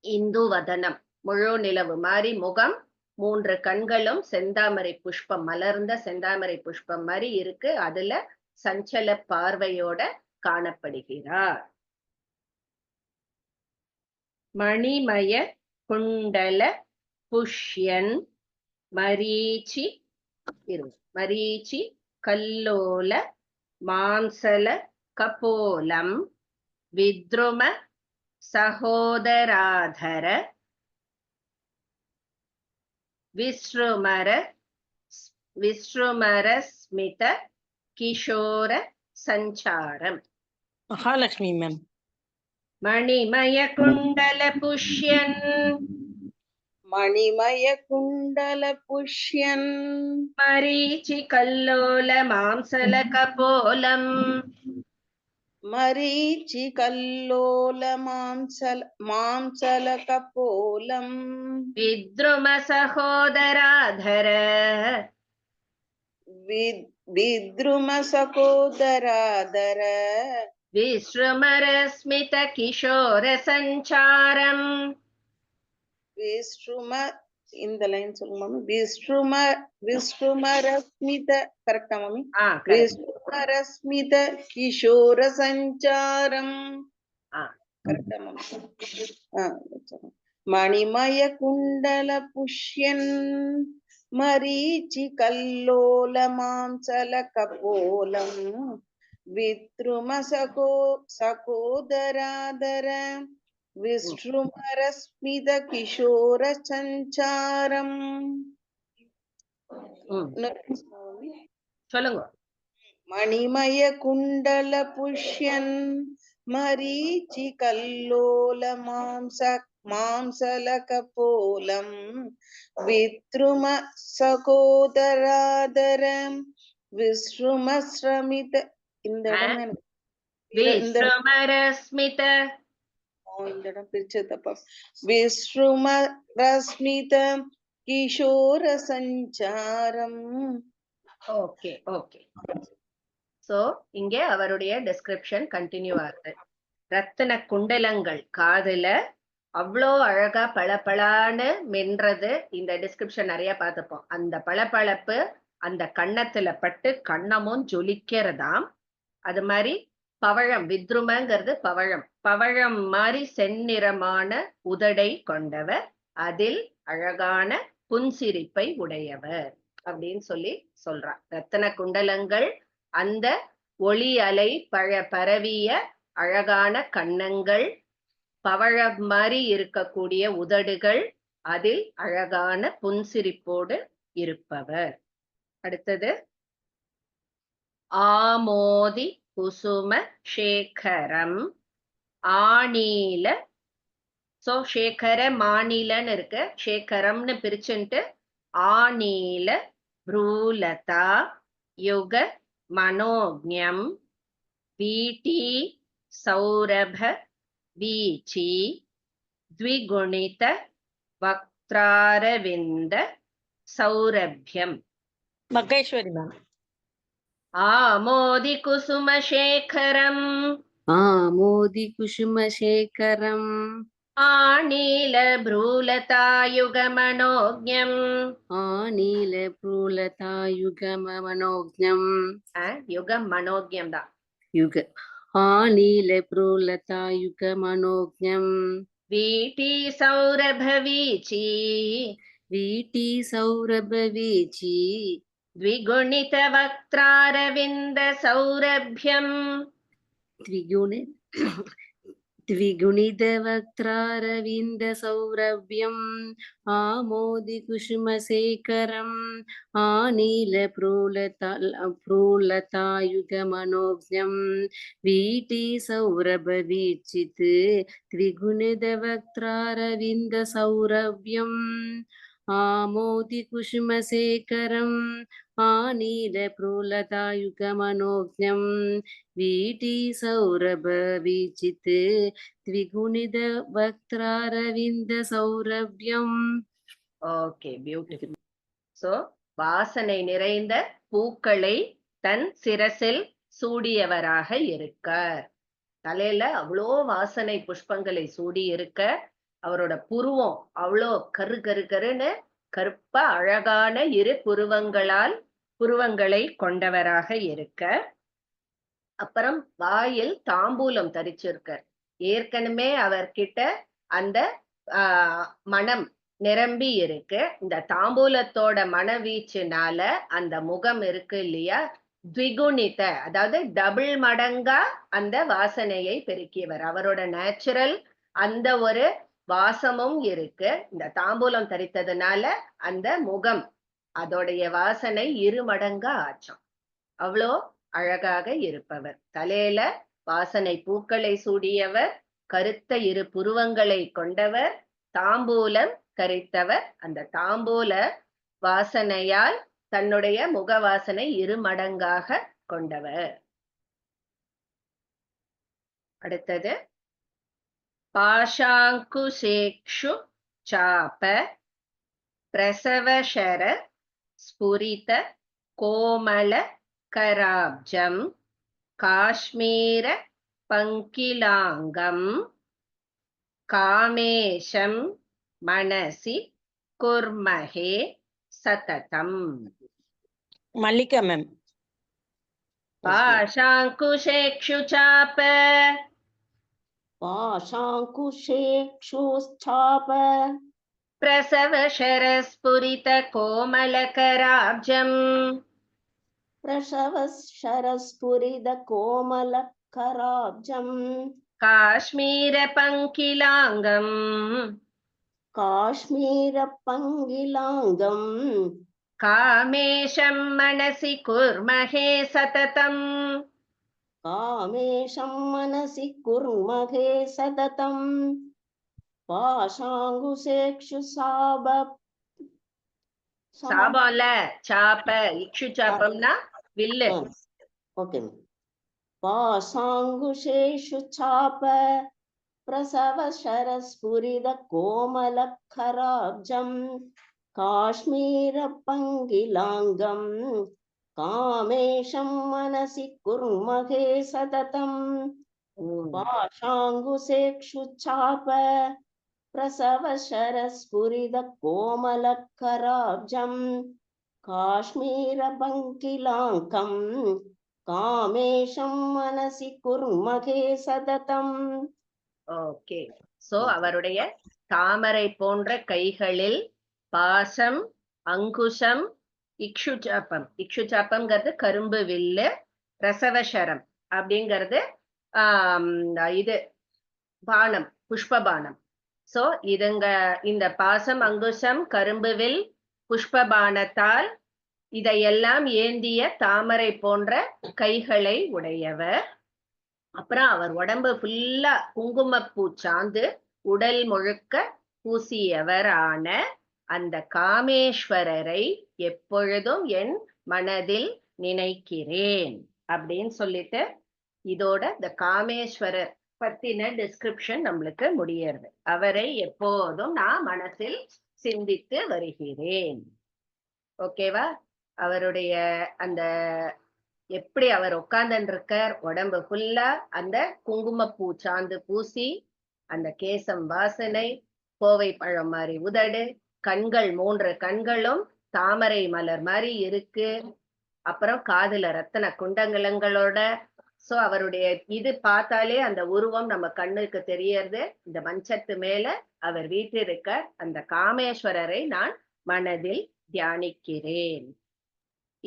இந்து வதனம், முழு நிலவு மாதிரி முகம், 3 கண்களும் செந்தாமரை புஷ்பம், மலர்ந்த செந்தாமரை புஷ்பம் மாதிரி இருக்கு. அதுல சஞ்சல பார்வையோட காணப்படுகிறார். மணிமய குண்டல புஷ்யன் மரீச்சி கல்லோல மாம்சல கபோலம் வித்ரும சகோதராதர விஸ்ருமர ஸ்மித கிஷோர சஞ்சாரம். மகாலட்சுமி மேம். மணிமய குண்டல புஷ்யன் மரீச்சி கல்லோல மாம்சல கபோலம் வித்ரும சகோதராதர விஸ்ருமர ஸ்மித கிஷோர சஞ்சாரம். இந்த லைன் சொல்லுங்க மாமி. விஸ்ருமரஸ்மித கரெக்டா மாமி? correct. விஸ்ருமரஸ்மித கிஷோர சஞ்சாரம் ஆ, கரெக்டா மாமி? மணிமய குண்டல புஷ்யன் மரீச்சி கல்லோல மாம்சல கபோலம் வித்ரும சகோதராதர விஸ்ருமரஸ்மித கிஷோர சஞ்சாரம். சொல்லுங்க. மணிமய குண்டல புஷ்யன் மரீச்சி கல்லோல மாம்சல கபோலம் வித்ரும சகோதராதரம் விஸ்ருமஸ்ரமித. இந்த இடம் எனக்கு விஸ்ருமரஸ்மித. இந்த இடம் பிரிச்சது தப்பா. விஸ்ருமரஸ்மித கிஷோர சஞ்சாரம். Okay okay. சோ இங்க அவருடைய டிஸ்கிரிப்ஷன் கண்டினியூ ஆகுது. ரத்தின குண்டலங்கள் காதுல அவ்வளோ அழகா பளபளான்னு மென்றது. இந்த டிஸ்கிரிப்ஷன் நிறைய பார்த்துப்போம். அந்த பளபளப்பு அந்த கன்னத்துல பட்டு கண்ணமும் ஜொலிக்கிறதாம். அது மாதிரி பவழம், வித்ருமங்கிறது பவழம், பவழம் மாதிரி செந்நிறமான உதடை கொண்டவர், அதில் அழகான புன்சிரிப்பை உடையவர் அப்படின்னு சொல்லி சொல்றார். ரத்தின குண்டலங்கள், அந்த ஒளி அலை பரவிய அழகான கன்னங்கள், பவழம் மாதிரி இருக்கக்கூடிய உதடுகள், அதில் அழகான புன்சிரிப்போடு இருப்பவர். அடுத்தது ஆமோதி குசும சேகரம் ஆணீல. சோ சேகர மாநிலன்னு இருக்கு, சேகரம்னு பிரிச்சுட்டு ஆணீல ப்ரூலதா யுக மனோஜ்ஞம் வீட்டி சௌரப வீச்சி த்விகுணித வக்த்ராரவிந்த சௌரபியம். மகேஸ்வரி மேம். ஆமோதி குசும சேகரம் ஆமோதி குசும சேகரம் ஆணீல ப்ரூலதாயுக மனோஜ்ஞம். ஆநீல ப்ரூலதாயுக மனோஜ்ஞம். யுகம் மனோஜ்ஞம் தான். யுக ஆநீல ப்ரூலதாயுக மனோஜ்ஞம். வீட்டி சௌரப வீச்சி வீட்டி சௌரப வீச்சி த்விகுணித வக்த்ராரவிந்த சௌரபியம். द्विगुणित वक्त्रारविन्द सौरभ्यम् आमोदि कुसुमशेखरम् आनील प्रूलतायुगमनोज्ञम् वीटी सौरभ वीक्षित् द्विगुणित वक्त्रारविन्द सौरभ्यम् आमोदि कुसुमशेखरम् आनील प्रूलतायुगमनोज्ञम् வீட்டி சௌரப வீச்சித் த்விகுணித வக்த்ராரவிந்த சௌரபியம். Okay, beautiful. சோ வாசனை நிறைந்த பூக்களை தன் சிரசில் சூடியவராக இருக்கார். தலையில அவ்வளோ வாசனை புஷ்பங்களை சூடி இருக்க, அவரோட புருவம் அவ்வளோ கரு கரு கருன்னு கருப்பா அழகான இரு புருவங்களை கொண்டவராக இருக்க, அப்புறம் வாயில் தாம்பூலம் தரிச்சிருக்கார். ஏற்கனவே அவர்கிட்ட அந்த மனம் நிரம்பி இருக்கு. இந்த தாம்பூலத்தோட மனவீச்சுனால அந்த முகம் இருக்கு இல்லையா, த்விகுணித, அதாவது டபுள் மடங்கா அந்த வாசனையை பெருக்கியவர். அவரோட நேச்சுரல் அந்த ஒரு வாசமும் இருக்கு. இந்த தாம்பூலம் தரித்ததுனால அந்த முகம் அதோடைய வாசனை 2 மடங்கா ஆச்சோம். அவ்வளோ அழகாக இருப்பவர். தலையில வாசனை பூக்களை சூடியவர், கருத்த 2 புருவங்களை கொண்டவர், தாம்பூலம் தரித்தவர். அந்த தாம்பூல வாசனையால் தன்னுடைய முக வாசனை 2 மடங்காக கொண்டவர். அடுத்தது பாஷாங்குஷேக்ஷு சாப பிரசவசர ஸ்புரித கோமல கராப்ஜம் காஷ்மீர பங்கிலாங்கம் காமேஷம் மனசி कुर्महे सततम् Mallika ma'am. पाशाङ्कुशेक्षुचाप पाशाङ्कुशेक्षुश्चाप प्रसवशरस्फुरितकोमलकराब्जम् प्रसवशरस्फुरितकोमलकराब्जम् काश्मीरपङ्किलाङ्गम् काश्मीरपङ्गिलाङ्गम् कामेशं मनसि कुर्महे सततम् कामेशं मनसि कुर्महे सततम् पाशाङ्कुशेक्षुसाब சாபம்ல சாப்ப இக்ஷு சாப்பம்னா வில்லு. ओके पाशाङ्कुशेषु चाप प्रसवशरस्फुरितकोमलकराब्जम् काश्मीरपङ्गिलाङ्गम् कामेशं मनसि कुर्महे सततम् पाशाङ्कुशेक्षु चाप प्रसवशरस्फुरितकोमलकराब्जम् काश्मीरपङ्किलाङ्कम् कामेशं मनसि कुर्महे सततम्. ஓகே, சோ அவருடைய தாமரை போன்ற கைகளில் பாசம், அங்குஷம், இக்ஷுச்சாப்பம். இக்ஷுச்சாப்பம்ங்கிறது கரும்பு வில்லு, பிரசவசரம் அப்படிங்கிறது இது பானம், புஷ்ப பானம். சோ இந்த பாசம், அங்குஷம், கரும்பு வில், புஷ்ப பானத்தால் இதையெல்லாம் ஏந்திய தாமரை போன்ற கைகளை உடையவர். அப்புறம் அவர் உடம்பு ஃபுல்லா குங்குமப்பூ சாந்து உடல் முழுக்க பூசியவரான அந்த காமேஸ்வரரை எப்பொழுதும் என் மனதில் நினைக்கிறேன் அப்படின்னு சொல்லிட்டு இதோட இந்த காமேஸ்வரர் பத்தின டிஸ்கிரிப்ஷன் நம்மளுக்கு முடியறது. அவரை எப்போதும் நான் மனசில் சிந்தித்து வருகிறேன். ஓகேவா? அவருடைய அந்த எப்படி அவர் உட்கார்ந்து இருக்கார், உடம்பு ஃபுல்லா அந்த குங்குமப்பூ சாந்து பூசி, அந்த கேசம் வாசனை, கோவை பழம் மாதிரி உதடு, கண்கள் 3 கண்களும் தாமரை மலர் மாதிரி இருக்கு. அப்புறம் காதுல ரத்தன குண்டங்களங்களோட. சோ அவருடைய இது பார்த்தாலே அந்த உருவம் நம்ம கண்ணுக்கு தெரியறது. இந்த மஞ்சத்து மேல அவர் வீற்றிருக்க அந்த காமேஸ்வரரை நான் மனதில் தியானிக்கிறேன்.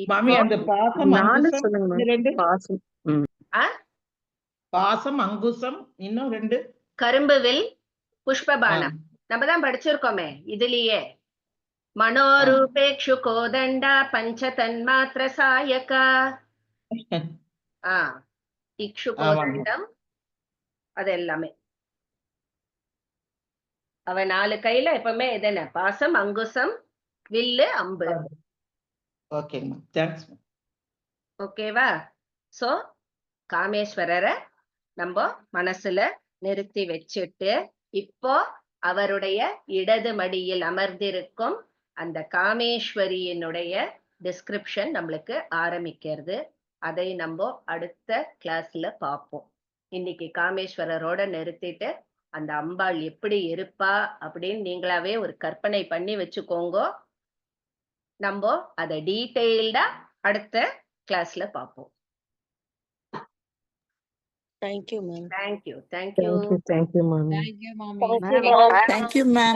மாமி அந்த பாசம் அங்குசம் ரெண்டு பாசம் அங்குசம் இன்னும் 2 கரும்புவில் புஷ்பபானம் நம்ம தான் படிச்சிருக்கோமே இதுலயே. மனோரூபேக்ஷு கோதண்டா பஞ்ச தன்மாத்திர சாயகா. இக்ஷு கோதண்டம் அது எல்லாமே. அவ 4 கையில எப்பவுமே எதன பாசம், அங்குசம், வில்லு, அம்பு. ஓகேவா? சோ காமேஸ்வரரை நம்ம மனசுல நிறுத்தி வச்சுட்டு இப்போ அவருடைய இடது மடியில் அமர்ந்திருக்கும் அந்த காமேஸ்வரியினுடைய டிஸ்கிரிப்ஷன் நம்மளுக்கு ஆரம்பிக்கிறது. அதை நம்ம அடுத்த கிளாஸ்ல பார்ப்போம். இன்னைக்கு காமேஸ்வரரோட நிறுத்திட்டு அந்த அம்பாள் எப்படி இருப்பா அப்படின்னு நீங்களாவே ஒரு கற்பனை பண்ணி வச்சுக்கோங்க. நம்ம அதை டீடைல்டா அடுத்த கிளாஸ்ல பார்ப்போம். Thank you, ma'am. Thank you. Thank you, ma'am. Thank you, ma'am.